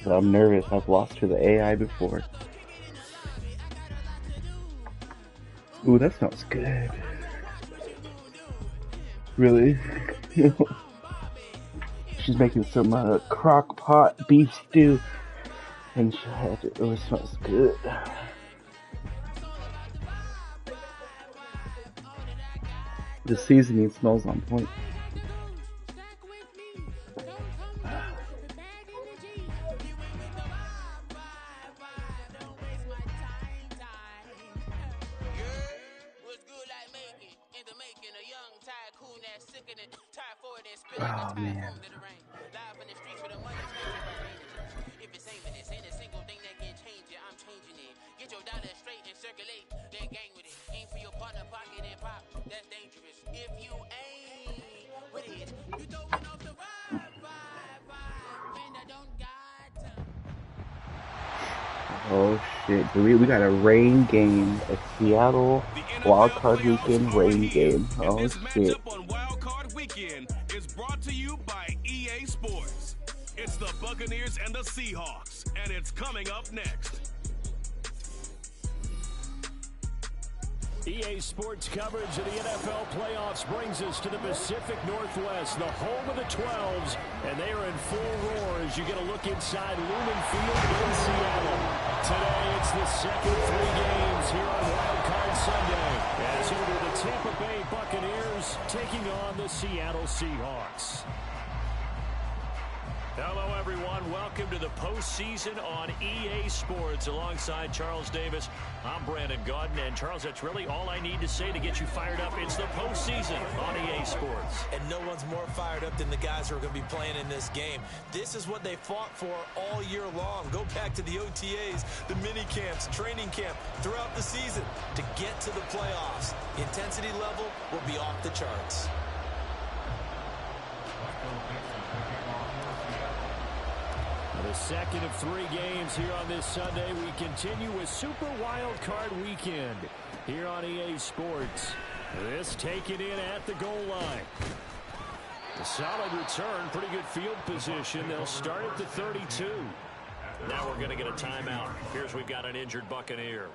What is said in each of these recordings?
I'm nervous. I've lost to the AI before. Ooh, that smells good. Really? She's making some crock pot beef stew, and it really smells good. The seasoning smells on point. Oh man. Oh shit, we got a rain game, a Seattle Wildcard weekend rain game. Oh shit. On Wildcard weekend is brought to you by EA Sports. It's the Buccaneers and the Seahawks, and it's coming up next. EA Sports coverage of the NFL playoffs brings us to the Pacific Northwest, the home of the 12s, and they are in full roar as you get a look inside Lumen Field in Seattle. Today, it's the second 3 games here on Wildcard Sunday, as it are the Tampa Bay Buccaneers taking on the Seattle Seahawks. Hello, everyone. Welcome to the postseason on EA Sports. Alongside Charles Davis, I'm Brandon Gaudin. And, Charles, that's really all I need to say to get you fired up. It's the postseason on EA Sports. And no one's more fired up than the guys who are going to be playing in this game. This is what they fought for all year long. Go back to the OTAs, the mini camps, training camp, throughout the season to get to the playoffs. The intensity level will be off the charts. The second of 3 games here on this Sunday. We continue with Super Wildcard Weekend here on EA Sports. This taken in at the goal line. A solid return, pretty good field position. They'll start at the 32. Now we're going to get a timeout. Here's we've got an injured Buccaneer.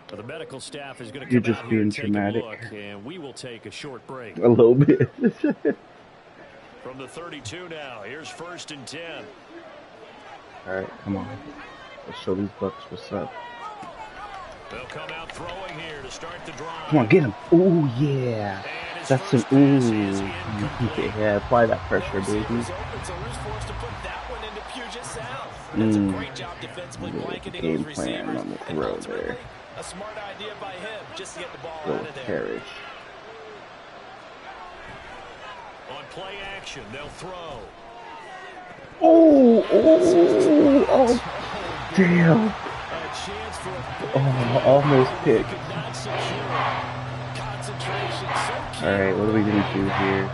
Well, the medical staff is going to come out here and take a look, and we will take a short break. A little bit. From the 32 now, here's 1st and 10. Alright, come on. Let's show these Bucks what's up. They'll come out throwing here to start the drive. Come on, get him. Ooh, yeah. That's some, ooh. Yeah, apply that pressure, baby. Game plan on the throw there. A smart idea by him just to get the ball out of there. Perish. On play action, they'll throw. Oh, damn. Oh, almost picked. Alright, what are we going to do here?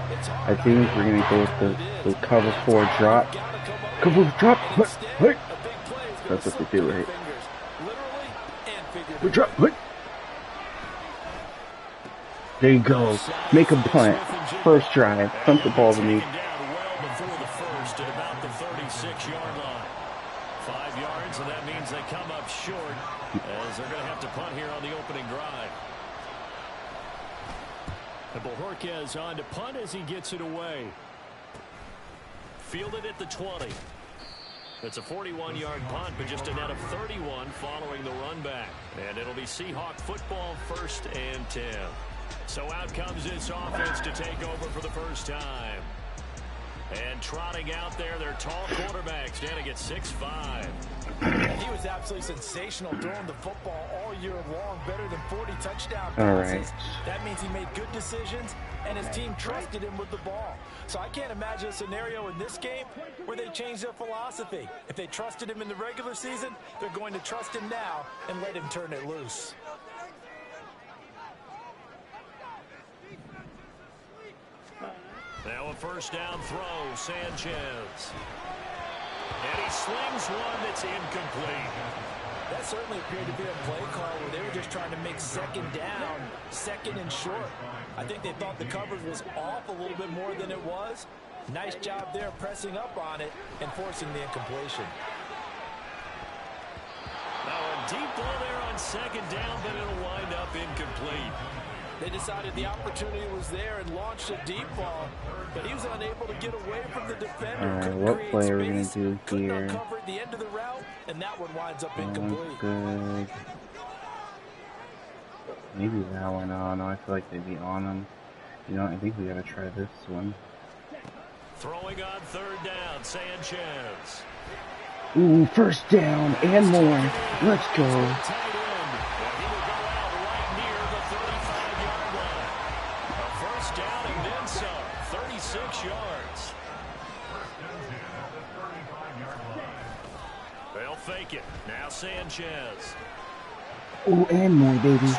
I think we're going to go with the cover 4 drop. Cover 4 drop! What? That's what they do, right? We drop! What? There you go. Make a punt. First drive. Punt the ball to me. 6-yard line. 5 yards, and that means they come up short as they're going to have to punt here on the opening drive. And Bojorquez on to punt as he gets it away. Fielded at the 20. It's a 41-yard punt, but just a net of 31 following the run back. And it'll be Seahawk football 1st and 10. So out comes this offense to take over for the first time. And trotting out there, their tall quarterback standing at 6'5". He was absolutely sensational throwing the football all year long, better than 40 touchdown passes. All right. That means he made good decisions, and his team trusted him with the ball. So I can't imagine a scenario in this game where they change their philosophy. If they trusted him in the regular season, they're going to trust him now and let him turn it loose. Now a first down throw, Sanchez. And he slings one that's incomplete. That certainly appeared to be a play call where they were just trying to make second down, second and short. I think they thought the coverage was off a little bit more than it was. Nice job there pressing up on it and forcing the incompletion. deep ball there on second down, but it'll wind up incomplete. They decided the opportunity was there and launched a deep ball, but he was unable to get away from the defender. What play are we going to do couldn't here? uncover the end of the route, and that one winds up incomplete. Good. Maybe that one. Oh, no, I feel like they'd be on them. You know, I think we got to try this one. Throwing on third down, Sanchez. Ooh, first down and more. Let's go. First down and then some. 36 yards. They'll fake it. Now Sanchez. Ooh, and more, baby.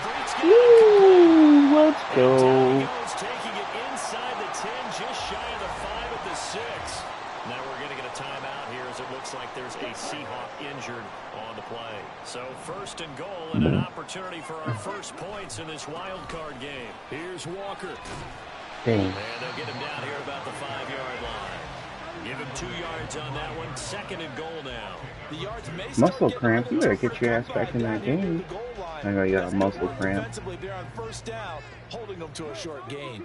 Ooh, let's go. Taking it inside the 10, just shy of the 5 at the 6. Now we're going to get a timeout here as it looks like there's a Seahawk injured on the play. So first and goal and an opportunity for our first points in this wild card game. Here's Walker. Dang. And they'll get him down here about the 5-yard line. Give him 2 yards on that one. Second and goal now. The yards may Muscle cramp. You better get your ass back in that game. I know you got a muscle cramp. Defensively, they're on first down, holding them to a short gain.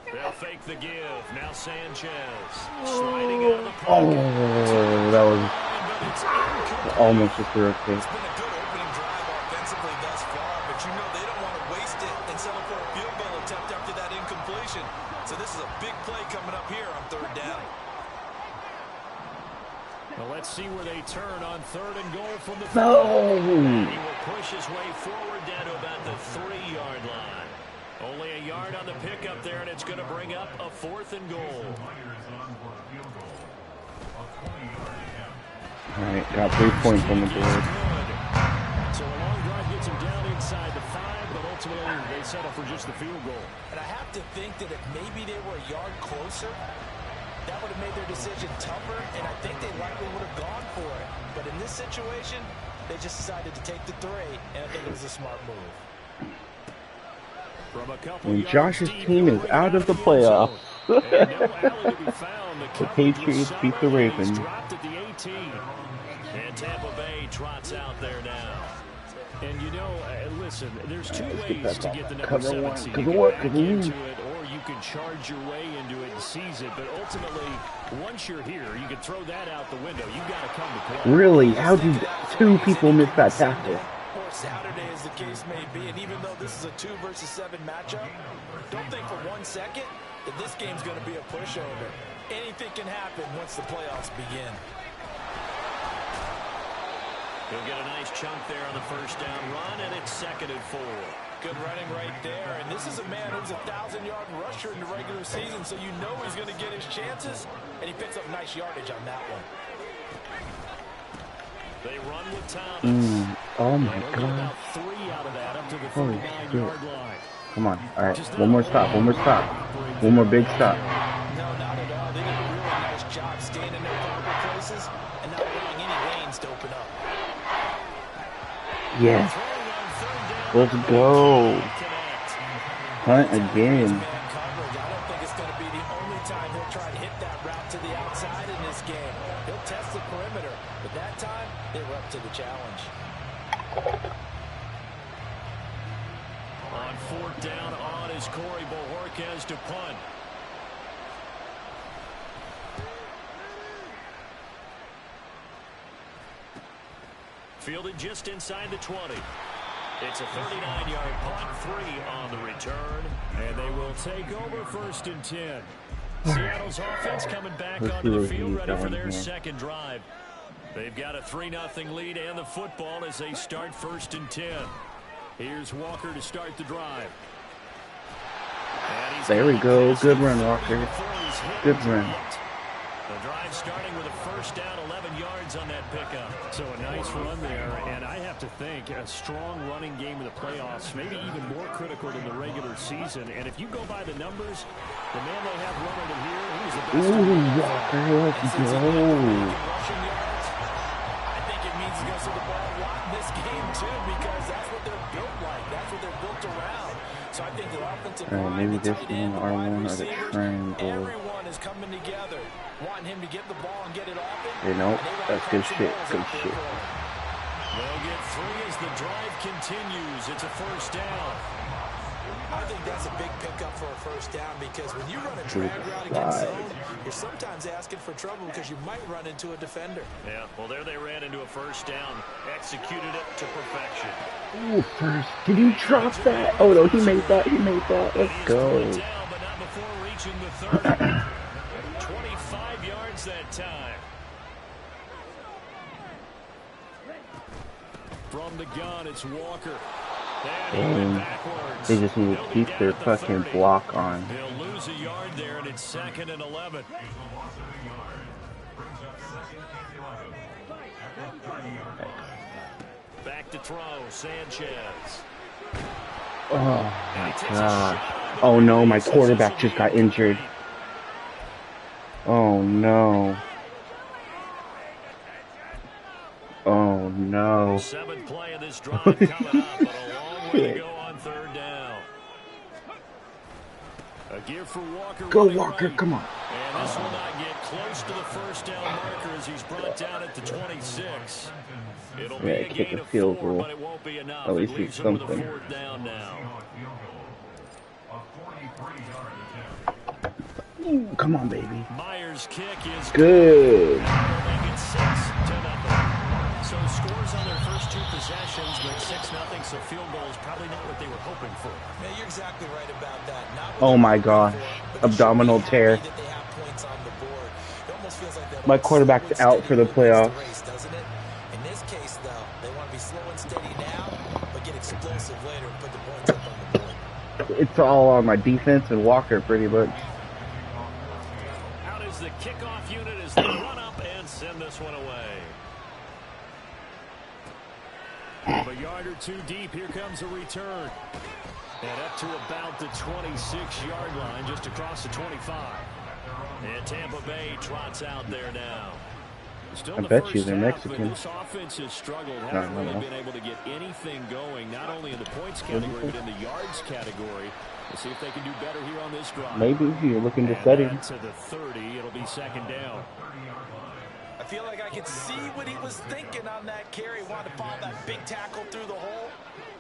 They'll fake the give. Now Sanchez. Sliding out of the pocket. Oh, that was almost a throw kick. It's been a good opening drive offensively thus far, but you know they don't want to waste it and settle for a field goal attempt after that incompletion. So this is a big play coming up here on third down. Well, let's see where they turn on third and goal from the No! And he will push his way forward down to about the 3-yard line. Only a yard on the pickup there, and it's going to bring up a 4th and goal. All right, got 3 points on the board. So a long drive gets him down inside the 5, but ultimately they settle for just the field goal. And I have to think that if maybe they were a yard closer, that would have made their decision tougher, and I think they likely would have gone for it. But in this situation, they just decided to take the 3, and I think it was a smart move. When Josh's team is out of the playoffs, the Patriots beat the Ravens. And Tampa Bay trots out there now. And you know, listen, there's 2 ways to get the number 7 seed. You can back into it, or you can charge your way into it and seize it. But ultimately, once you're here, you can throw that out the window. You've got to come to play. Really? How did 2 people miss that tackle? Or Saturday, as the case may be, and even though this is a 2 versus 7 matchup, don't think for 1 second that this game's going to be a pushover. Anything can happen once the playoffs begin. He'll get a nice chunk there on the first down run, and it's 2nd and 4. Good running right there, and this is a man who's a 1,000-yard rusher in the regular season, so you know he's going to get his chances, and he picks up nice yardage on that one. They run with Thomas. Oh my God. About 3 out of that up to the 39-yard line. Come on. All right. One more stop. One more stop. One more big stop. No, not at all. They did a really nice job staying in their proper places and not allowing any lanes to open up. Yes. Let's go. Hunt again. I don't think it's going to be the only time he'll try to hit that route to the outside in this game. He'll test the perimeter, but that time they were up to the challenge. On 4th down on is Corey Bojorquez to punt. Fielded just inside the 20. It's a 39-yard punt, 3 on the return, and they will take over 1st and 10. Seattle's offense coming back onto the field, ready for their second drive. They've got a 3-0 lead and the football as they start 1st and 10. Here's Walker to start the drive. There we go. Good run, Walker. Good run. The drive starting with a first down, 11 yards on that pickup. So a nice run there, and I have to think a strong running game in the playoffs, maybe even more critical than the regular season. And if you go by the numbers, the man they have running in here, he's the best. Ooh, Walker, let's go. I think it means he's going to see the ball a lot in this game, too, because that's what they're built like. That's what they're built around. So I think the offensive line, Maybe the this tight end, one, the wide R1 or the receivers, triangle. everyone is coming together. wanting him to get the ball and get it off him. You know, that's good shit. Good shit. They'll get 3 as the drive continues. It's a first down. I think that's a big pickup for a first down because when you run a drag route against zone, you're sometimes asking for trouble because you might run into a defender. Yeah, well, there they ran into a first down. Executed it to perfection. Ooh, first. Did you drop that? Oh, no, he made that. He made that. Let's go. Down, but not before reaching the 30. 25 yards that time. From the gun, it's Walker. They just need to keep their fucking block on. They'll lose a yard there, and it's 2nd and 11. Back to throw, Sanchez. Oh my god. Oh no, my quarterback just got injured. Oh no. Oh no. 7th play of this drive coming up, but a long way to go on 3rd down. A gear for Walker. Go Walker, right. come on. And this will not get close to the first down marker as he's brought down at the 26. It'll be a kick gain a of field 4, goal. but it won't be enough. At least It do leaves him with a something. 4th down now. Ooh, come on, baby. Myers' kick is Good. Make it 6-0. So scores on their first 2 possessions, but 6-0. So field goal is probably not what they were hoping for. Yeah, you're exactly right about that. Not Oh my gosh. Abdominal tear. that they have points on the board. It almost feels like they My quarterback's out for the playoffs. doesn't it? In this case, though, they want to be slow and steady now, but get explosive later and put the points up on the board. It's all on my defense and Walker pretty much. Out is the kickoff unit as they run up and send this one away. From a yard or 2 deep, here comes a return. And up to about the 26-yard line, just across the 25. And Tampa Bay trots out there now. Still I bet you they're Mexican. This offense has struggled. Hasn't really been able to get anything going, not only in the points category, but in the yards category. We'll see if they can do better here on this drive. Maybe if you're looking to And study. that's to the 30. It'll be 2nd down. I feel like I could see what he was thinking on that carry. Wanted to follow that big tackle through the hole.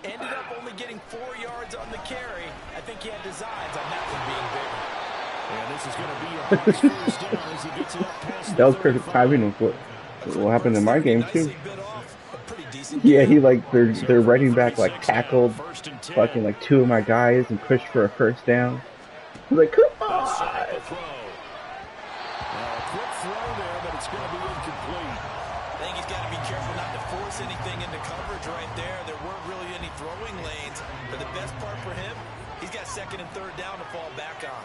Ended up only getting 4 yards on the carry. I think he had designs on that one being bigger. And this is going to be a Hawks first down as he gets it up past That was the perfect 35. timing with what happened in my game too. Nicely bit off, a pretty decent Yeah, game. he like their running back like 36 tackled now, 1st and 10. fucking like 2 of my guys and pushed for a first down. I was like, come They'll set on. up a throw. A quick throw there, but it's going to be incomplete. I think he's got to be careful not to force anything into coverage right there. There weren't really any throwing lanes. But the best part for him, he's got 2nd and 3rd down to fall back on.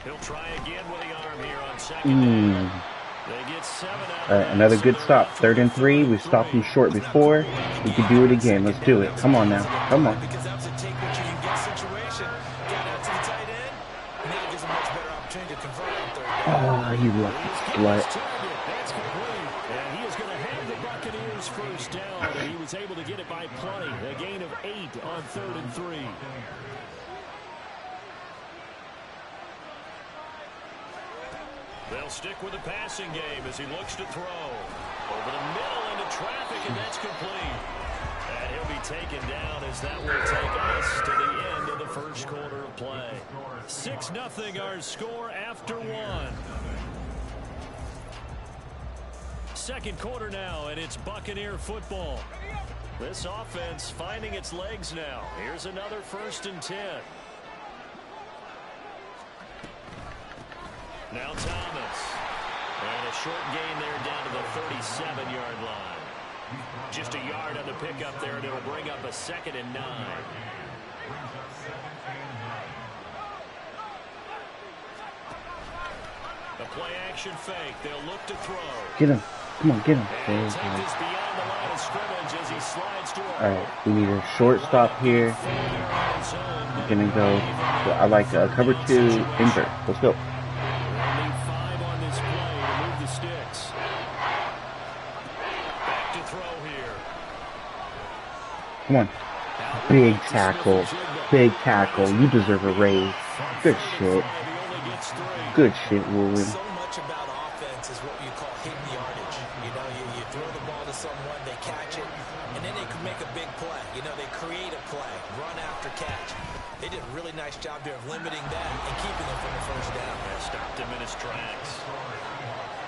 He'll try again with the arm here on 2nd down. They get 7 out. All right, another good stop. 3rd and 3. We stopped him short before. We could do it again. Let's do it. Come on now. Come on. Because that was a take what you can get situation. Got out to the tight end. Now gives a much better opportunity to convert on 3rd down. Oh, you lucky slut. That's complete. And he is going to have the Buccaneers first down. And he was able to get it by plenty. A gain of 8 on 3rd and 3. They'll stick with the passing game as he looks to throw. Over the middle into traffic, and that's complete. And he'll be taken down as that will take us to the end of the first quarter of play. 6-0 our score after 1. Second quarter now, and it's Buccaneer football. This offense finding its legs now. Here's another 1st and 10. Now Thomas. And a short gain there down to the 37-yard line. Just a yard on the pickup there, and it'll bring up a 2nd and 9. A play action fake. They'll look to throw. Get him. Come on, get him. There And you take go. this beyond the line of scrimmage as he slides to a All right, we need a short stop here. We're gonna go. I like cover 2 invert. Let's go. Only 5 on this play to move the sticks. Back to throw here. Come on. Big tackle. Big tackle. You deserve a raise. Good shit. Good shit, William. So much about offense is what you call hitting yardage. You know, you throw the ball to someone, they catch it, and then they can make a big play. You know, they create a play, run after catch. They did a really nice job there of limiting that and keeping them from the first down. Stopped him in his tracks.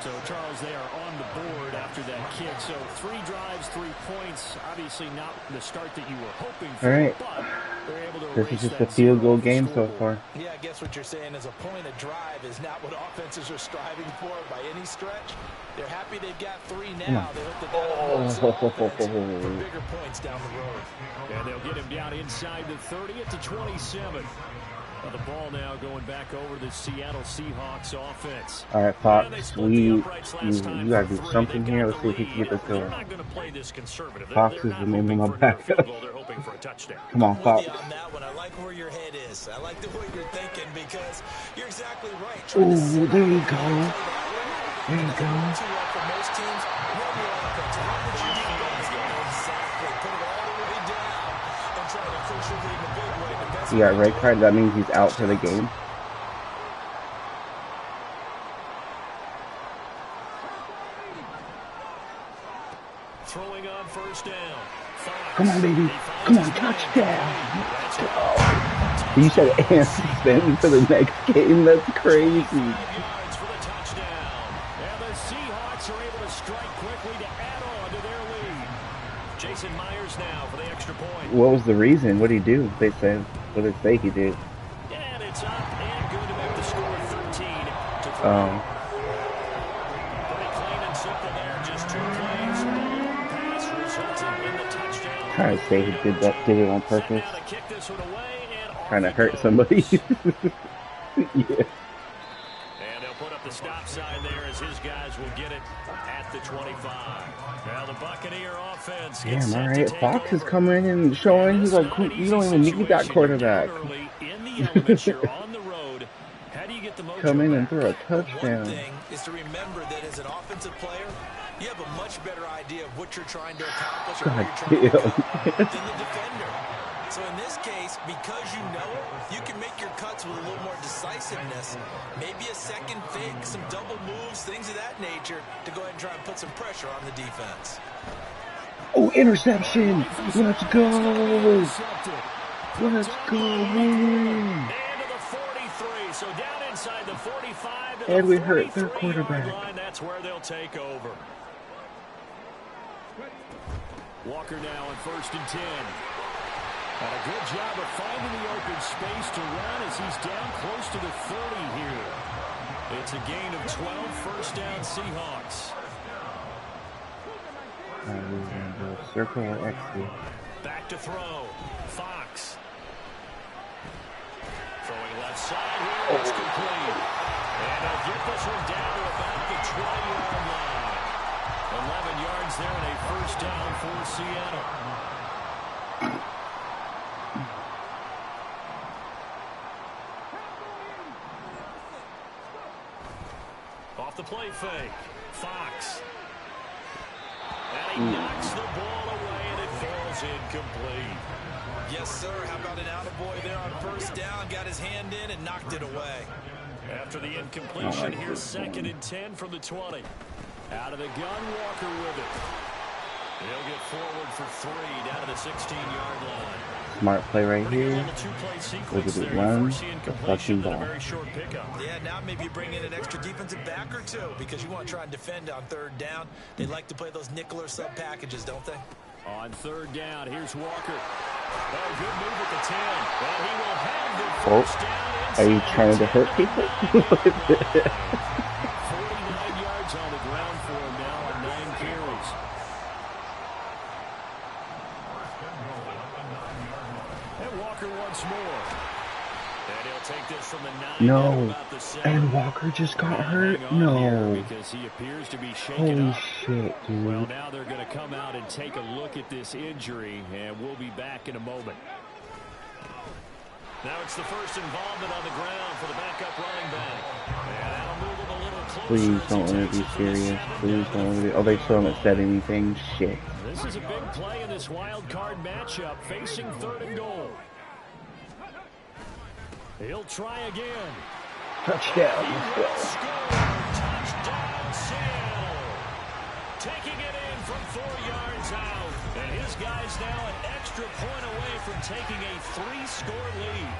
So, Charles, they are on the board after that kick. So, 3 drives, 3 points. Obviously not the start that you were hoping for. All right. But they're able to This is just a field goal game so far. Yeah, I guess what you're saying is a point of drive is not what offenses are striving for by any stretch. They're happy they've got 3 now. They hope that for bigger points down the road. And they'll get him down inside the 30 at the 27. Well, the ball now going back over the Seattle Seahawks offense. All right, Fox, you gotta do something here. Let's see if we can get this going. Fox is the name of my backup. Come on, Fox. On that one, I like where your head is. I like the way you're thinking because you're exactly right. Ooh, there you go. There you go. For most teams, run your offense. Run what you need. Exactly. Put it all the way down and try to push your lead in a big way. He got a red card. That means he's out for the game. Throwing on first down. Come on, baby. Come on, touchdown. Let's go. You said and suspended for the next game. That's crazy. 5 yards for the touchdown. And the Seahawks are able to strike quickly to add on to their lead. Jason Myers now for the extra point. What was the reason? What did he do? They said. What did they say he did? And it's up and good to make the score 13 to 3. Pretty clean and simple there. Just 2 plays. Pass resulting in the touchdown. Trying to say he did it on purpose. Now to kick this one away and Trying to hurt somebody. Yeah. And they'll put up the stop sign there as his guys will get it at the 25. Now the Buccaneer offense gets Damn, alright. Fox is coming and showing. He's like, you don't even need that quarterback. Come in and throw a touchdown. One thing is to remember that as an offensive player, you have a much better idea of what you're trying to accomplish or what you're trying to accomplish than the defender. So in this case, because you know it, you can make your cuts with a little more decisiveness. Maybe a second fake, some double moves, things of that nature to go ahead and try and put some pressure on the defense. Oh, interception! Let's go! Let's go! And to the 43, so down inside the 45 to And the we hurt their quarterback. line. That's where they'll take over. Walker now on 1st and 10. And a good job of finding the open space to run as he's down close to the 30 here. It's a gain of 12, first down Seahawks. Circle or X. Back to throw. Fox. Throwing left side here. It's complete. And they'll get this one down to about the 20-yard line. 11 yards there and a first down for Seattle. Off the play fake. Fox. And he knocks the ball away, and it falls incomplete. Yes, sir. How about an attaboy there on first down? Got his hand in and knocked it away. After the incompletion, here's 2nd and 10 from the 20. Out of the gun, Walker with it. He'll get forward for 3 down to the 16-yard line. Smart play right here. Look at it run. The fucking ball. Yeah, now maybe you bring in an extra defensive back or 2 because you want to try and defend on 3rd down. They like to play those nickel or sub packages, don't they? On 3rd down, here's Walker. Oh, good move at the 10. Well, he will have the first down. Are you trying to hurt people? 49 yards on the ground for him now on 9 carries. And Walker once more. And he'll take this from the 9. No. And Walker just got hurt? No. Because he appears to be shaken Holy up. shit, dude. Well, now they're going to come out and take a look at this injury, and we'll be back in a moment. Now it's the first involvement on the ground for the backup running back. And that'll move him a little closer. Please don't let me be serious. Please don't let me be. Oh, they still haven't said anything. Shit. This is a big play in this wild card matchup, facing 3rd and goal. He'll try again. Touchdown. Let's go. Touchdown, Seal. Taking it in from 4 yards out. And his guy's now an extra point away from taking a 3-score lead.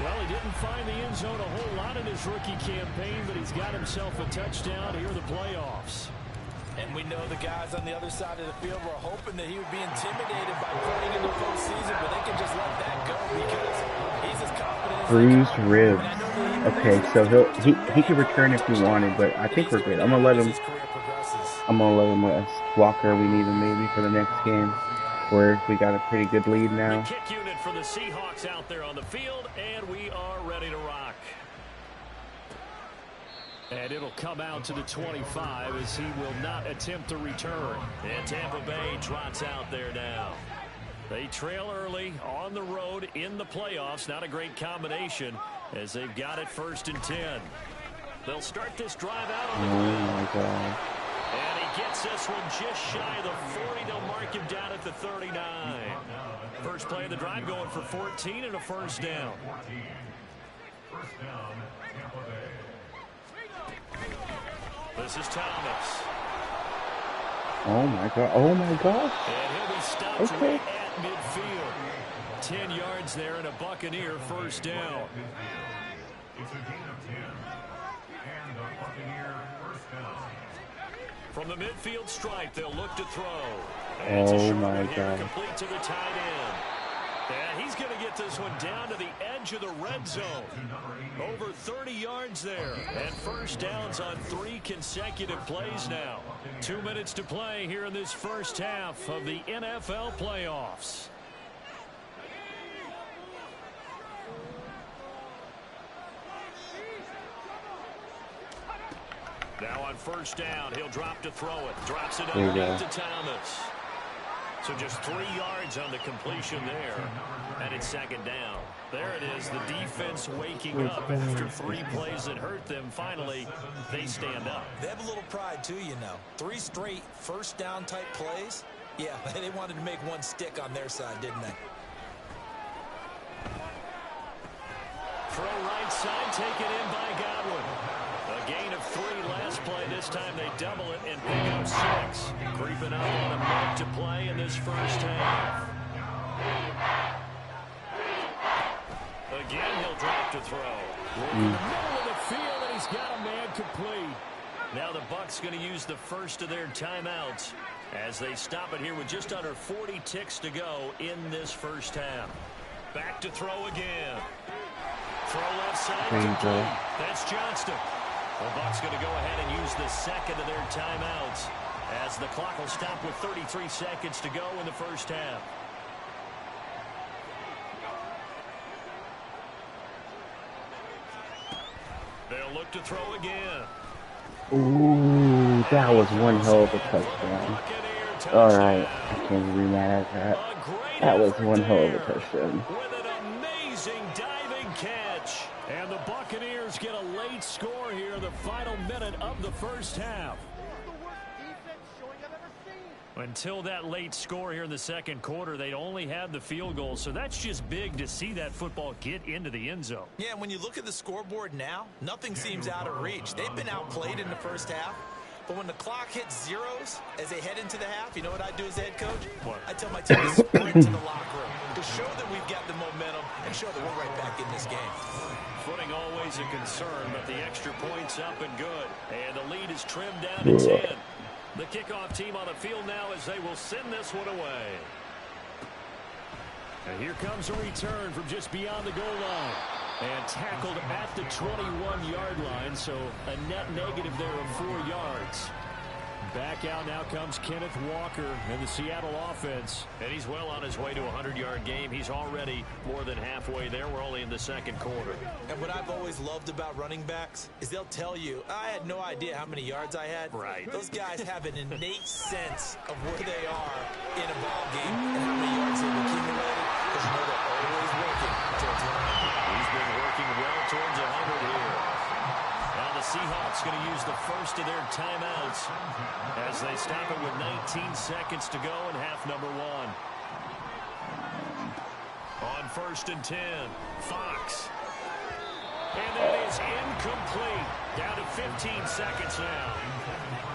Well, he didn't find the end zone a whole lot in his rookie campaign, but he's got himself a touchdown here in the playoffs. And we know the guys on the other side of the field were hoping that he would be intimidated by playing in the postseason, but they can just let that go because he's as confident as Bruised ribs. Okay, so he could return if he wanted, but I think we're good. I'm gonna let him rest. Walker, we need him maybe for the next game, where we got a pretty good lead now. The kick unit for the Seahawks out there on the field, and we are ready to rock. And it'll come out to the 25 as he will not attempt to return. And Tampa Bay trots out there now. They trail early on the road in the playoffs. Not a great combination as they've got it 1st and 10. They'll start this drive out on the ground. Oh my God. And he gets this one just shy of the 40. They'll mark him down at the 39. First play of the drive going for 14 and a 1st down. This is Thomas. Oh my God. Oh my gosh. And he'll be stopped right at midfield. 10 yards there and a Buccaneer 1st down. From the midfield stripe, they'll look to throw. And oh my God. Complete to the tight end. And he's going to get this one down to the edge of the red zone. Over 30 yards there. And 1st downs on 3 consecutive plays now. 2 minutes to play here in this first half of the NFL playoffs. Now on 1st down, he'll drop to throw it. Drops it underneath to Thomas. So just 3 yards on the completion there. And it's 2nd down. There it is, the defense waking up after 3 plays that hurt them. Finally, they stand up. They have a little pride, too, you know. 3 straight 1st down type plays. Yeah, they wanted to make one stick on their side, didn't they? Throw right side, taken in by Godwin. A gain of 3 last play. This time they double it and pick up 6. Creeping up on a minute to play in this first half. Again, he'll drop to throw. In the middle of the field, and he's got a man complete. Now the Bucs going to use the first of their timeouts as they stop it here with just under 40 ticks to go in this first half. Back to throw again. Throw left side. That's Johnston. The Bucs going to go ahead and use the 2nd of their timeouts as the clock will stop with 33 seconds to go in the first half. They'll look to throw again. Ooh, that was one hell of a touchdown. All right, I can't be mad at that. That was one hell of a touchdown. With an amazing diving catch. And the Buccaneers get a late score here in the final minute of the first half. Until that late score here in the 2nd quarter, they only had the field goal. So that's just big to see that football get into the end zone. Yeah, when you look at the scoreboard now, nothing seems out of reach. They've been outplayed in the first half. But when the clock hits zeros as they head into the half, you know what I do as a head coach? What? I tell my team to sprint to the locker room to show that we've got the momentum and show that we're right back in this game. Footing always a concern, but the extra point's up and good. And the lead is trimmed down to 10. The kickoff team on the field now as they will send this one away. And here comes a return from just beyond the goal line. And tackled at the 21-yard line, so a net negative there of 4 yards. Back out now comes Kenneth Walker in the Seattle offense. And he's well on his way to a 100-yard game. He's already more than halfway there. We're only in the 2nd quarter. And what I've always loved about running backs is they'll tell you, I had no idea how many yards I had. Right. Those guys have an innate sense of where they are in a ball game and how many yards they've accumulated because you know they're always working towards 100. He's been working well towards 100 here. Now the Seahawks going to use the first of their timeouts as they stop it with 19 seconds to go in half number 1. On 1st and 10, Fox. And that is incomplete. Down to 15 seconds now.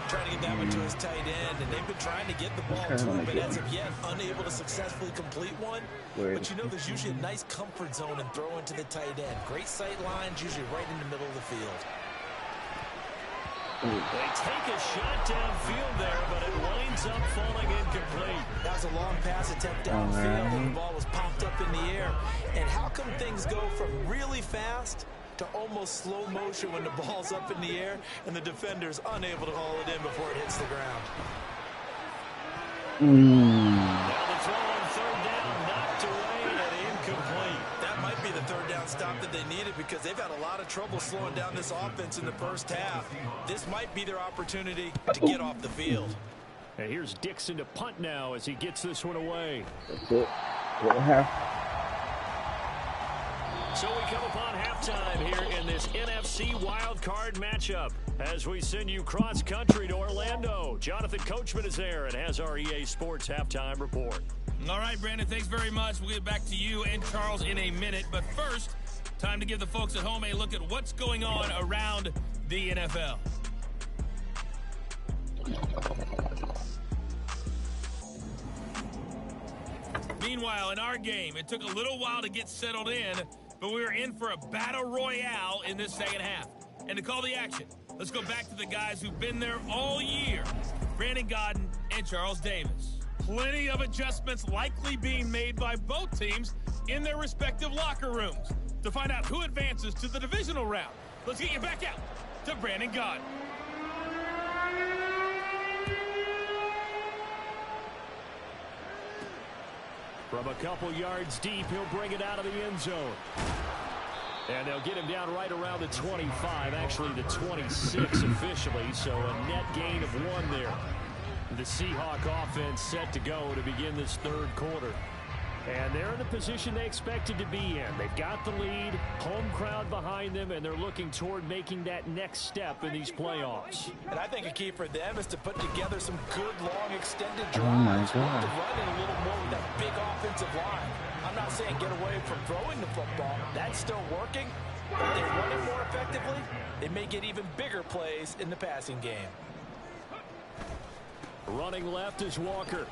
Trying to get that one to his tight end, and they've been trying to get the ball to him, but as of yet, unable to successfully complete one. But you know, there's usually a nice comfort zone in throwing to the tight end. Great sight lines, usually right in the middle of the field. They take a shot downfield there, but it winds up falling incomplete. That was a long pass attempt downfield, and the ball was popped up in the air. And how come things go from really fast to almost slow motion when the ball's up in the air and the defender's unable to haul it in before it hits the ground? Now the throw on third down, knocked away and incomplete. That might be the third down stop that they needed because they've had a lot of trouble slowing down this offense in the first half. This might be their opportunity to get off the field. And here's Dixon to punt now as he gets this one away. That's it. We'll have. So we come upon halftime here in this NFC wildcard matchup as we send you cross-country to Orlando. Jonathan Coachman is there and has our EA Sports halftime report. All right, Brandon, thanks very much. We'll get back to you and Charles in a minute. But first, time to give the folks at home a look at what's going on around the NFL. Meanwhile, in our game, it took a little while to get settled in, but we were in for a battle royale in this second half. And to call the action, let's go back to the guys who've been there all year, Brandon Gaudin and Charles Davis. Plenty of adjustments likely being made by both teams in their respective locker rooms. To find out who advances to the divisional round, let's get you back out to Brandon Gaudin. From a couple yards deep, he'll bring it out of the end zone. And they'll get him down right around the 25, actually the 26 officially, so a net gain of 1 there. The Seahawk offense set to go to begin this third quarter. And they're in the position they expected to be in. They've got the lead, home crowd behind them, and they're looking toward making that next step in these playoffs. And I think a key for them is to put together some good, long, extended drives. Oh, my God. To run it a little more with that big offensive line. I'm not saying get away from throwing the football. That's still working. But if they run it more effectively, they may get even bigger plays in the passing game. Running left is Walker.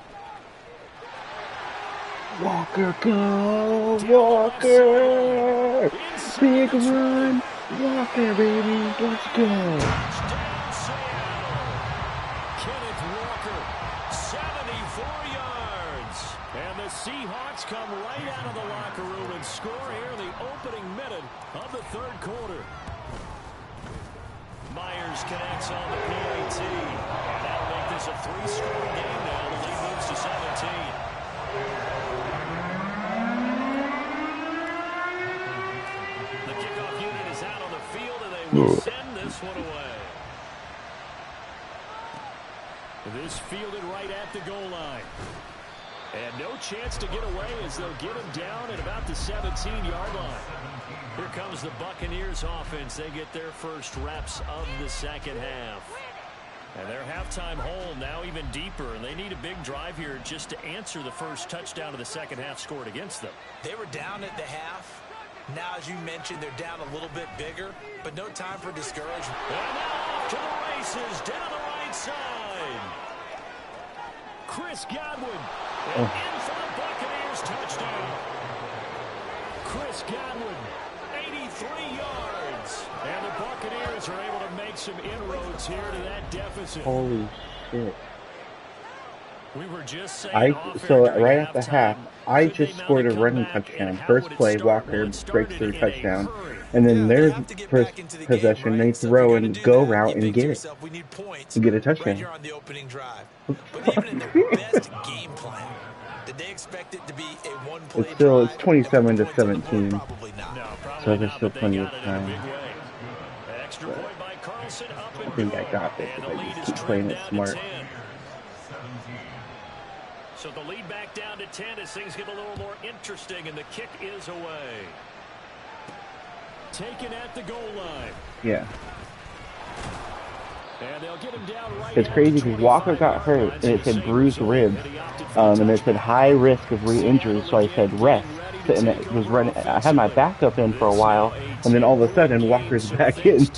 Walker, go! Walker! Big run! Walker, baby! Let's go! Touchdown, Seattle. Kenneth Walker, 74 yards. And the Seahawks come right out of the locker room and score here in the opening minute of the third quarter. Myers connects on the PAT. And that'll make this a 3-score game now. The lead moves to 17. The kickoff unit is out on the field, and they will send this one away. This fielded right at the goal line. And no chance to get away as they'll get him down at about the 17-yard line. Here comes the Buccaneers offense. They get their first reps of the second half. And their halftime hole now even deeper, and they need a big drive here just to answer the first touchdown of the second half scored against them. They were down at the half. Now, as you mentioned, they're down a little bit bigger, but no time for discouragement. And now off to the races down the right side. Chris Godwin. And in for the Buccaneers touchdown. Chris Godwin, 83 yards. And the Buccaneers are able to make some inroads here to that deficit. Holy shit. We were just saying so right at the half, I just scored a running touchdown. First play, Walker breaks through touchdown. And then their first possession, they throw and go route and get it. And get a touchdown. But even in their best game plan, did they expect it to be a one-play It's still, drive? it's 27 to 17. Probably not. No, probably So there's not, still but they plenty of got it in a time. big way. Extra point by Carlson, up and I think I good. got this And if the I lead just is keep playing trimmed it down smart. to 10. So the lead back down to 10 as things get a little more interesting, and the kick is away. Taken at the goal line. Yeah. And they'll get him down right It's at crazy the because Walker 25 got yard hurt line. and it So said save bruised result, ribs, and he opted for the and it said touchback. high risk of re-injury, so I said rest. And it was running. I had my backup in for a while, and then all of a sudden Walker's back in.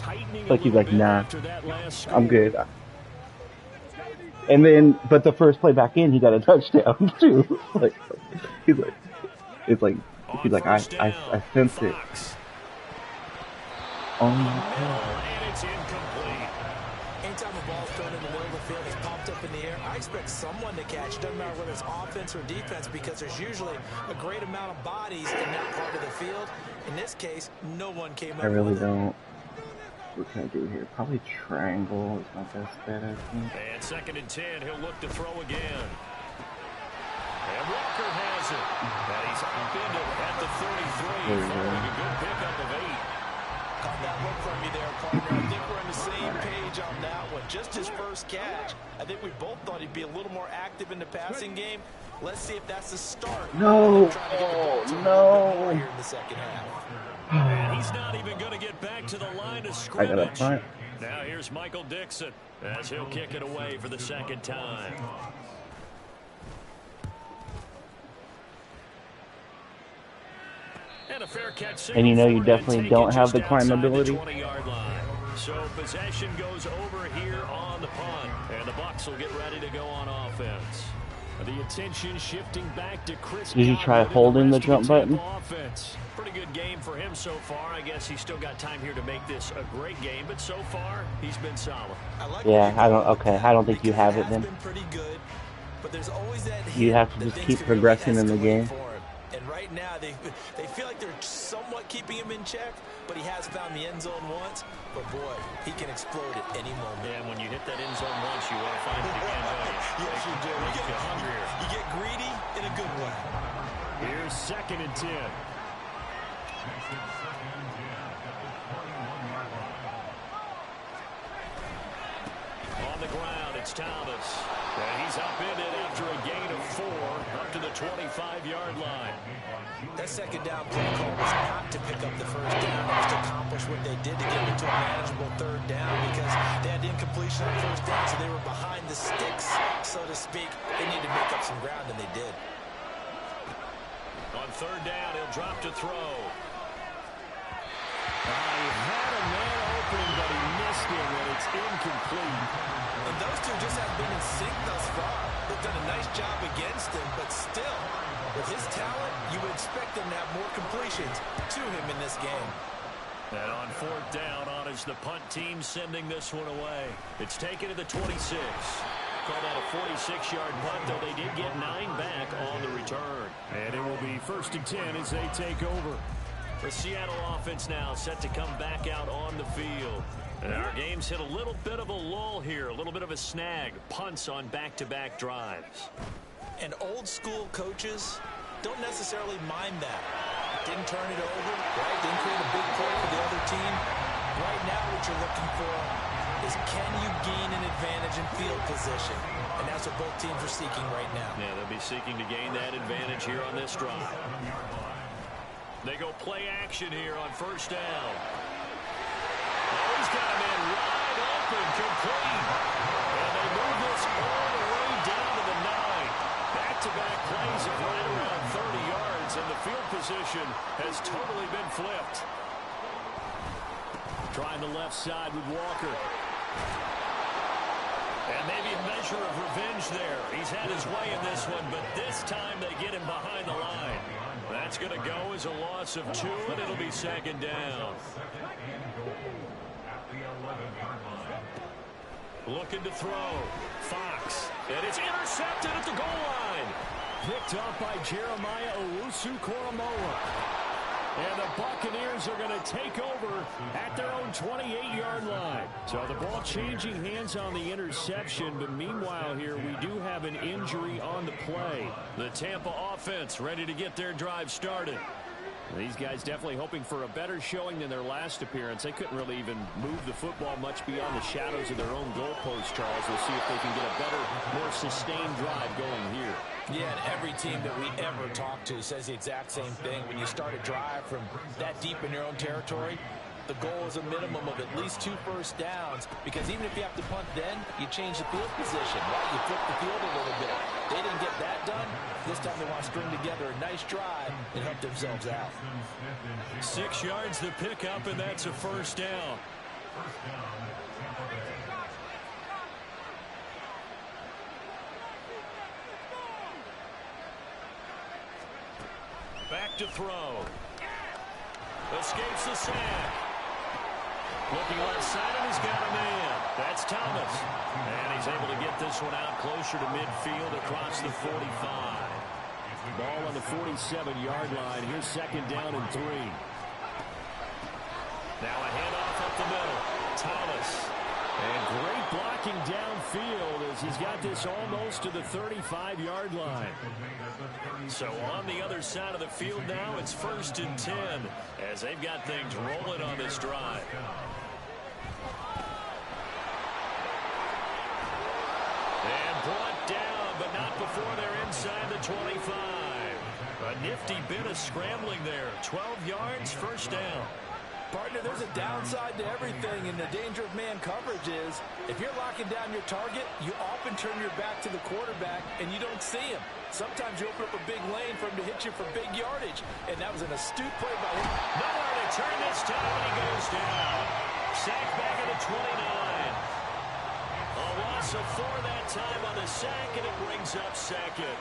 Like he's like, nah, I'm good. And then, but the first play back in, he got a touchdown too. Like, he's like, it's like, he's like, I sense it. Oh my God. And it's incomplete. Anytime a ball's thrown in the middle of the field, it's popped up in the air, I expect someone to catch. It doesn't matter whether it's offense or defense, because there's usually a great amount of bodies in that part of the field. In this case, no one came up I really with it. don't. What can I do here? Probably triangle is my best bet, I think. And 2nd and 10, he'll look to throw again. And Walker has it. And he's upended at the 33, following a good pickup of 8. Caught that look from you there, partner. I think we're on the same page on that one. Just his first catch. I think we both thought he'd be a little more active in the passing game. Let's see if that's the start. No. Trying to get the ball to No. here in the second half. And he's not even going to get back to the line of I scrimmage. got a punt. Now here's Michael Dixon as he'll kick it away for the 2nd time. And a fair catch. And you know you signal for it, definitely and don't take it have the just climb outside the ability. 20-yard line. So possession goes over here on the punt, and the Bucs will get ready to go on offense. The attention shifting back to Chris. Did you try holding the jump button? Offense. Pretty good game for him so far. I guess he's still got time here to make this a great game, but so far he's been solid. Yeah, I don't. Okay, I don't think you have it then. Been pretty good, but there's always that You hit have to that just things keep could really progressing in the escalate game. for him. And right now they feel like they're somewhat keeping him in check, but he has found the end zone once. But boy, he can explode at any moment. Yeah, and when you hit that end zone once, you want to find it again, don't you? Yes, you do. Makes you hungrier. You get greedy in a good way. Here's 2nd and 10. On the ground, it's Thomas. And he's upended after a gain of 4 up to the 25-yard line. That second down play call was not to pick up the first down. It was to accomplish what they did to get into a manageable 3rd down, because they had incompletion on 1st down, so they were behind the sticks, so to speak. They needed to make up some ground, and they did. On 3rd down, he'll drop to throw. He had a man open, but he missed him, and it's incomplete. And those two just have been in sync thus far. They've done a nice job against him, but still, with his talent, you would expect them to have more completions to him in this game. And on 4th down, on is the punt team sending this one away. It's taken to the 26. Called out a 46-yard punt, though they did get 9 back on the return. And it will be 1st and 10 as they take over. The Seattle offense now set to come back out on the field. And our game's hit a little bit of a lull here, a little bit of a snag. Punts on back-to-back drives. And old-school coaches don't necessarily mind that. Didn't turn it over, right? Didn't create a big play for the other team. Right now what you're looking for is, can you gain an advantage in field position? And that's what both teams are seeking right now. Yeah, they'll be seeking to gain that advantage here on this drive. They go play action here on 1st down. Oh, he's got a man wide open, complete. And they move this all the way down to the 9. Back-to-back plays of right around 30 yards, and the field position has totally been flipped. Trying the left side with Walker. And maybe a measure of revenge there. He's had his way in this one, but this time they get him behind the line. That's going to go as a loss of 2, and it'll be 2nd down. Looking to throw. Fox. And it's intercepted at the goal line. Picked up by Jeremiah Owusu-Koramoah. And the Buccaneers are going to take over at their own 28-yard line. So the ball changing hands on the interception, but meanwhile here we do have an injury on the play. The Tampa offense ready to get their drive started. These guys definitely hoping for a better showing than their last appearance. They couldn't really even move the football much beyond the shadows of their own goalpost, Charles. We'll see if they can get a better, more sustained drive going here. Yeah, and every team that we ever talk to says the exact same thing. When you start a drive from that deep in your own territory, The goal is a minimum of at least 2 first downs, because even if you have to punt then, you change the field position, right? You flip the field a little bit. They didn't get that done. This time they want to string together a nice drive and help themselves out. 6 yards the pickup, and that's a first down. Back to throw. Escapes the sack. Looking left side, and he's got a man. That's Thomas. And he's able to get this one out closer to midfield across the 45. Ball on the 47-yard line. Here's second down and 3. Now a handoff up the middle. Thomas. And great blocking downfield as he's got this almost to the 35-yard line. So on the other side of the field now, it's 1st and 10 as they've got things rolling on this drive. And brought down, but not before they're inside the 25. A nifty bit of scrambling there. 12 yards, first down. Partner, there's a downside to everything, and the danger of man coverage is if you're locking down your target, you often turn your back to the quarterback, and you don't see him. Sometimes you open up a big lane for him to hit you for big yardage, and that was an astute play by him. Nowhere to turn this time, and he goes down. Sacked back at the 29. A loss of 4 that time on the sack, and it brings up second.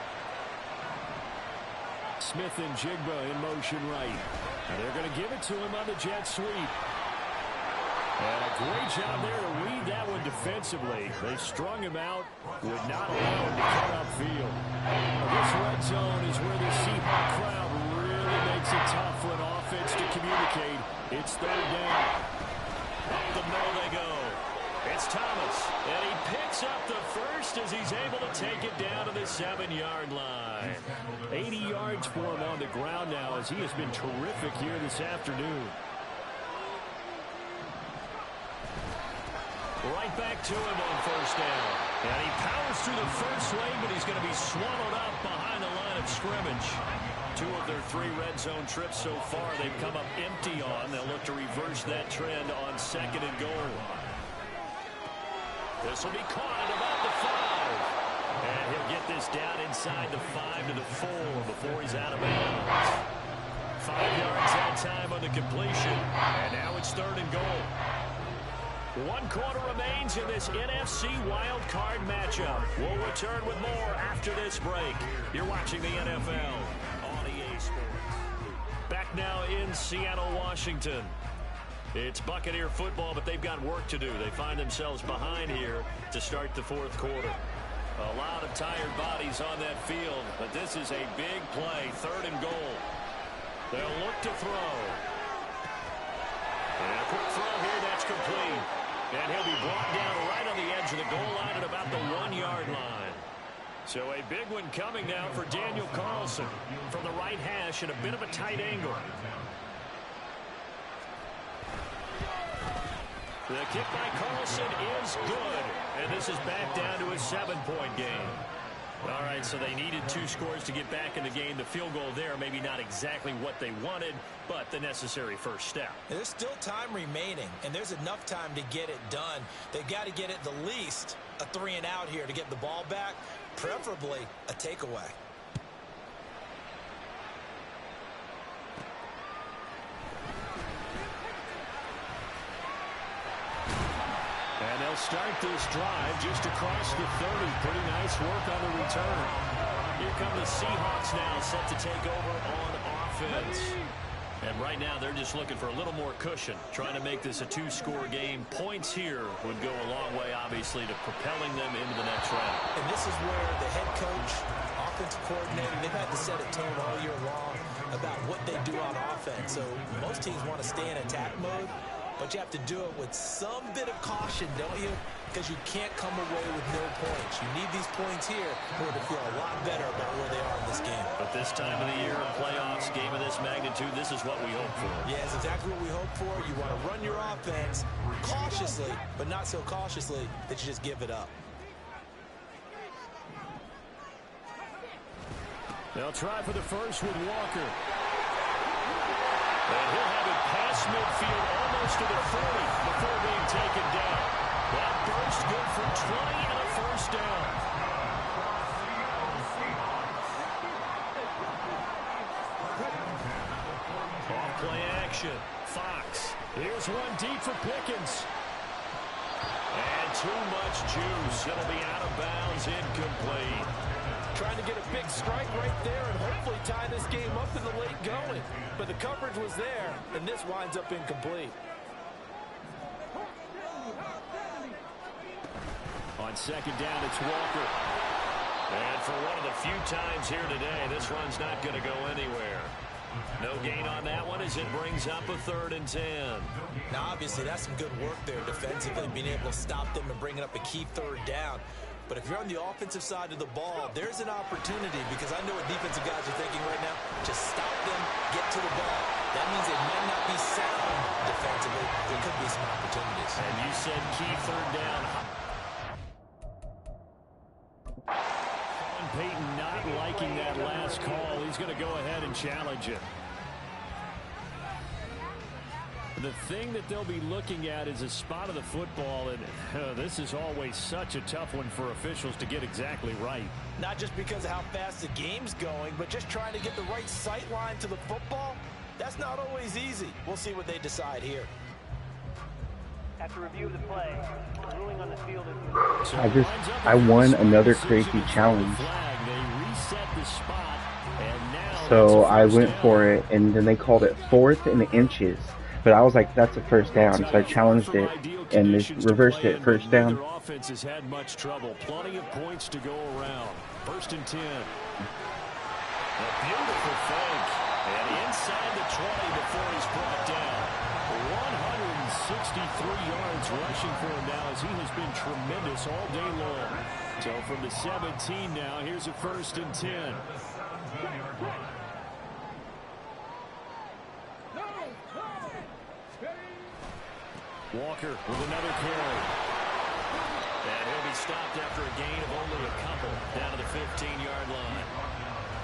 Smith and Jigba in motion right. And they're going to give it to him on the jet sweep. And a great job there to read that one defensively. They strung him out, would not allow him to cut upfield. This red zone is where the Seahawks crowd really makes it tough for an offense to communicate. It's 3rd down. Up the middle they go. It's Thomas, and he picks up the first as he's able to take it down to the 7-yard line. 80 yards for him on the ground now as he has been terrific here this afternoon. Right back to him on 1st down. And he powers through the first lane, but he's going to be swallowed up behind the line of scrimmage. 2 of their 3 red zone trips so far they've come up empty on. They'll look to reverse that trend on 2nd and goal. This will be caught at about the 5. And he'll get this down inside the 5 to the 4 before he's out of bounds. 5 yards that time on the completion. And now it's 3rd and goal. 1 quarter remains in this NFC Wildcard matchup. We'll return with more after this break. You're watching the NFL on EA Sports. Back now in Seattle, Washington. It's Buccaneer football, but they've got work to do. They find themselves behind here to start the 4th quarter. A lot of tired bodies on that field, but this is a big play, 3rd and goal. They'll look to throw. And a quick throw here, that's complete. And he'll be brought down right on the edge of the goal line at about the 1-yard line. So a big one coming now for Daniel Carlson from the right hash at a bit of a tight angle. The kick by Carlson is good, and this is back down to a 7-point game. All right, so they needed 2 scores to get back in the game. The field goal there, maybe not exactly what they wanted, but the necessary first step. There's still time remaining, and there's enough time to get it done. They've got to get at the least a 3-and-out here to get the ball back, preferably a takeaway. And they'll start this drive just across the 30. Pretty nice work on the return. Here come the Seahawks now, set to take over on offense. And right now they're just looking for a little more cushion, trying to make this a 2-score game. Points here would go a long way, obviously, to propelling them into the next round. And this is where the head coach, offensive coordinator, they've had to set a tone all year long about what they do on offense. So most teams want to stay in attack mode, but you have to do it with some bit of caution, don't you? Because you can't come away with no points. You need these points here in order to feel a lot better about where they are in this game. But this time of the year, playoffs, game of this magnitude, this is what we hope for. Yeah, it's exactly what we hope for. You want to run your offense cautiously, but not so cautiously that you just give it up. They'll try for the first with Walker. And he'll have it past midfield, almost close to the 40 before being taken down. That burst good for 20 and a first down. Off play action. Fox. Here's one deep for Pickens. And too much juice. It'll be out of bounds, incomplete. Trying to get a big strike right there and hopefully tie this game up in the late going. But the coverage was there, and this winds up incomplete. On second down, it's Walker. And for one of the few times here today, this run's not going to go anywhere. No gain on that one as it brings up a 3rd and 10. Now, obviously, that's some good work there defensively, being able to stop them and bringing up a key 3rd down. But if you're on the offensive side of the ball, there's an opportunity, because I know what defensive guys are thinking right now. Just stop them, get to the ball. That means they might not be sound defensively. There could be some opportunities. And you said key 3rd down. Peyton not liking that last call. He's going to go ahead and challenge it. The thing that they'll be looking at is a spot of the football, and this is always such a tough one for officials to get exactly right. Not just because of how fast the game's going, but just trying to get the right sight line to the football. That's not always easy. We'll see what they decide here. After review of the play, the ruling on the field is... I won another crazy challenge. So I went for it, and then they called it 4th and inches. But I was like, that's a first down, so I challenged it, and they reversed it, 1st down. Their offense has had much trouble. Plenty of points to go around. 1st and 10. A beautiful fake. And inside the 20 before he's brought down. 163 yards rushing for him now, as he has been tremendous all day long. So from the 17 now, here's a 1st and 10. Walker with another carry. And he'll be stopped after a gain of only a couple down to the 15-yard line.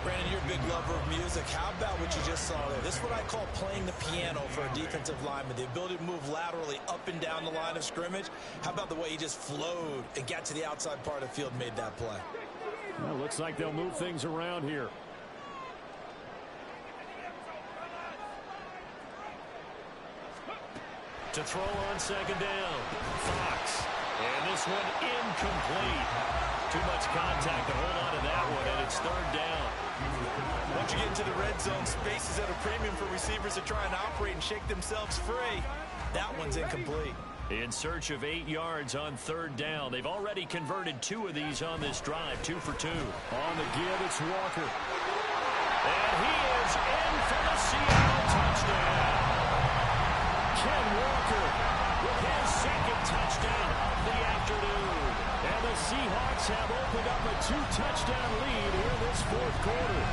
Brandon, you're a big lover of music. How about what you just saw there? This is what I call playing the piano for a defensive lineman. The ability to move laterally up and down the line of scrimmage. How about the way he just flowed and got to the outside part of the field and made that play? Well, looks like they'll move things around here. To throw on second down. Fox. And this one incomplete. Too much contact to hold on to that one, and it's 3rd down. Once you get into the red zone, space is at a premium for receivers to try and operate and shake themselves free. That one's incomplete. In search of 8 yards on 3rd down. They've already converted 2 of these on this drive, 2 for 2. On the give, it's Walker. And he is in for the Seattle touchdown. Ken Walker with his 2nd touchdown of the afternoon. And the Seahawks have opened up a 2-touchdown lead here in this 4th quarter.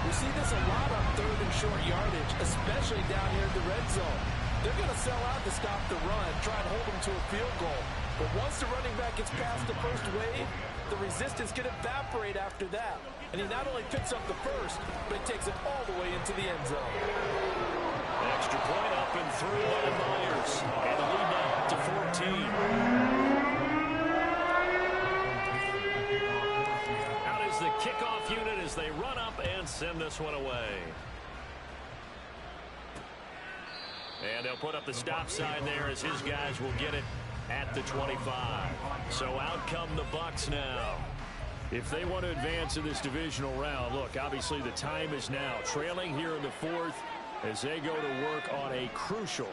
We see this a lot on 3rd and short yardage, especially down here in the red zone. They're going to sell out to stop the run, try and hold them to a field goal. But once the running back gets past the first wave, the resistance can evaporate after that. And he not only picks up the first, but he takes it all the way into the end zone. Extra point up and through by Myers. And the lead now to 14. Out is the kickoff unit as they run up and send this one away. And they'll put up the stop sign there as his guys will get it at the 25. So out come the Bucs now. If they want to advance in this divisional round, look, obviously the time is now. Trailing here in the 4th as they go to work on a crucial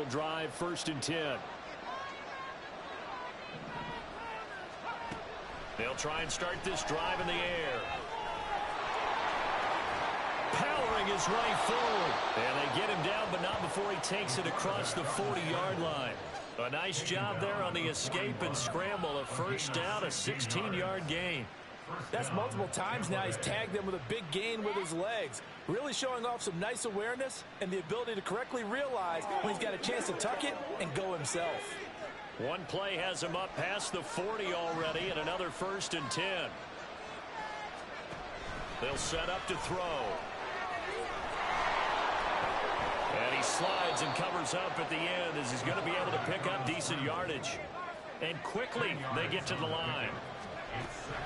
drive, 1st and 10. They'll try and start this drive in the air. Powering his right forward. And they get him down, but not before he takes it across the 40-yard line. A nice job there on the escape and scramble. A 1st down, a 16-yard gain. That's multiple times now he's tagged them with a big gain with his legs. Really showing off some nice awareness and the ability to correctly realize when he's got a chance to tuck it and go himself. One play has him up past the 40 already, and another 1st and 10. They'll set up to throw. And he slides and covers up at the end as he's going to be able to pick up decent yardage. And quickly they get to the line.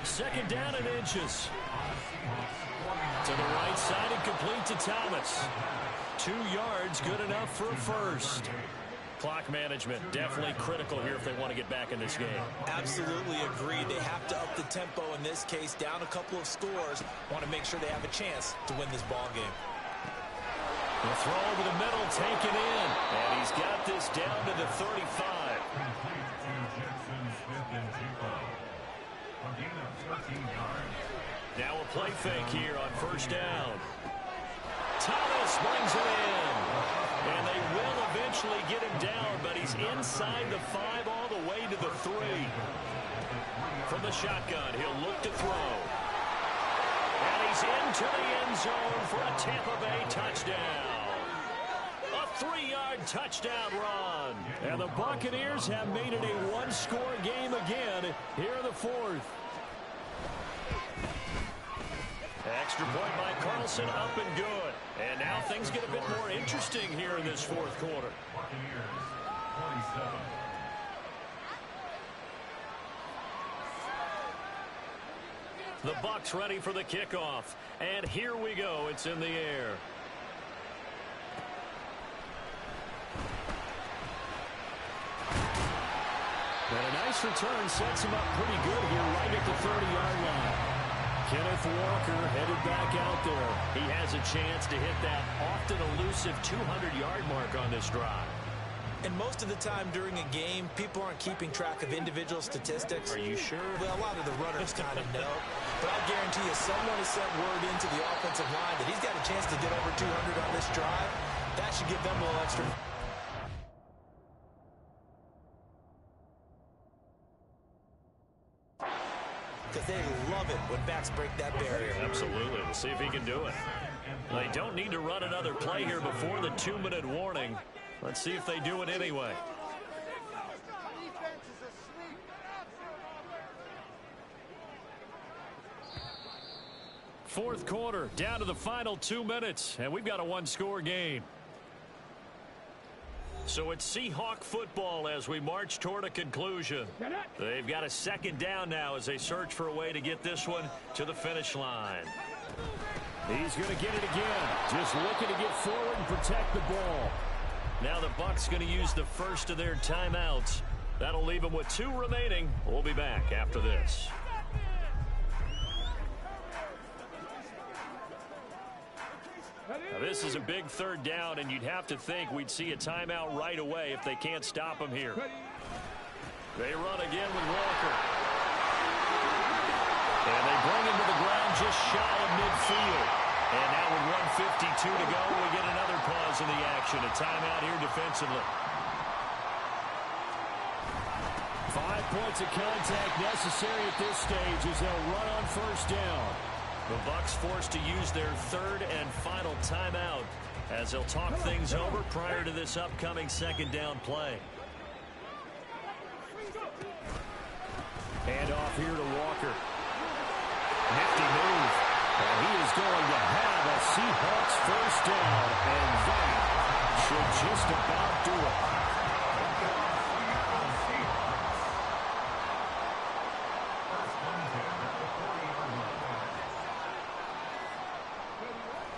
Second down and inches. To the right side and complete to Thomas. 2 yards, good enough for a first. Clock management definitely critical here if they want to get back in this game. Absolutely agreed. They have to up the tempo in this case. Down a couple of scores. Want to make sure they have a chance to win this ball game. The throw over the middle, taken in. And he's got this down to the 35. Now a play fake here on first down. Thomas brings it in. And they will eventually get him down, but he's inside the 5 all the way to the 3. From the shotgun, he'll look to throw. And he's into the end zone for a Tampa Bay touchdown. A 3-yard touchdown run. And the Buccaneers have made it a 1-score game again here in the 4th. Extra point by Carlson, up and good. And now things get a bit more interesting here in this 4th quarter. The Bucs ready for the kickoff. And here we go. It's in the air. And a nice return sets him up pretty good here right at the 30-yard line. Kenneth Walker headed back out there. He has a chance to hit that often elusive 200-yard mark on this drive. And most of the time during a game, people aren't keeping track of individual statistics. Are you sure? Well, a lot of the runners kind of know. But I guarantee you someone has sent word into the offensive line that he's got a chance to get over 200 on this drive. That should give them a little extra. Because they love it when backs break that barrier. Absolutely. We'll see if he can do it. They don't need to run another play here before the 2-minute warning. Let's see if they do it anyway. Fourth quarter, down to the final 2 minutes, and we've got a 1-score game. So it's Seahawk football as we march toward a conclusion. They've got a second down now as they search for a way to get this one to the finish line. He's going to get it again. Just looking to get forward and protect the ball. Now the Bucs going to use the first of their timeouts. That'll leave them with 2 remaining. We'll be back after this. Now this is a big 3rd down, and you'd have to think we'd see a timeout right away if they can't stop him here. They run again with Walker. And they bring him to the ground just shy of midfield. And now with 1:52 to go, we get another pause in the action. A timeout here defensively. 5 points of contact necessary at this stage as they'll run on first down. The Bucs forced to use their 3rd and final timeout as they'll talk things over prior to this upcoming 2nd down play. Hand off here to Walker. Nifty move. And he is going to have a Seahawks first down, and that should just about do it.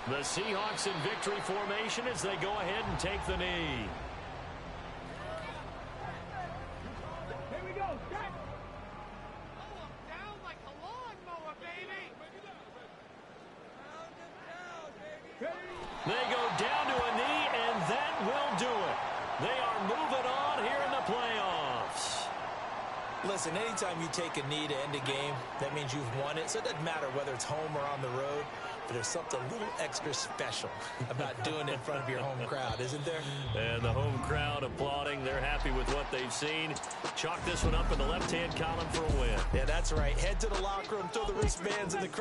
The Seahawks in victory formation as they go ahead and take the knee. Here we go. Jack. Down like a lawnmower, baby. They go down to a knee, and that will do it. They are moving on here in the playoffs. Listen, anytime you take a knee to end a game, that means you've won it. So it doesn't matter whether it's home or on the road. But there's something a little extra special about doing it in front of your home crowd, isn't there? And the home crowd applauding. They're happy with what they've seen. Chalk this one up in the left-hand column for a win. Yeah, that's right. Head to the locker room, throw the wristbands in the crowd.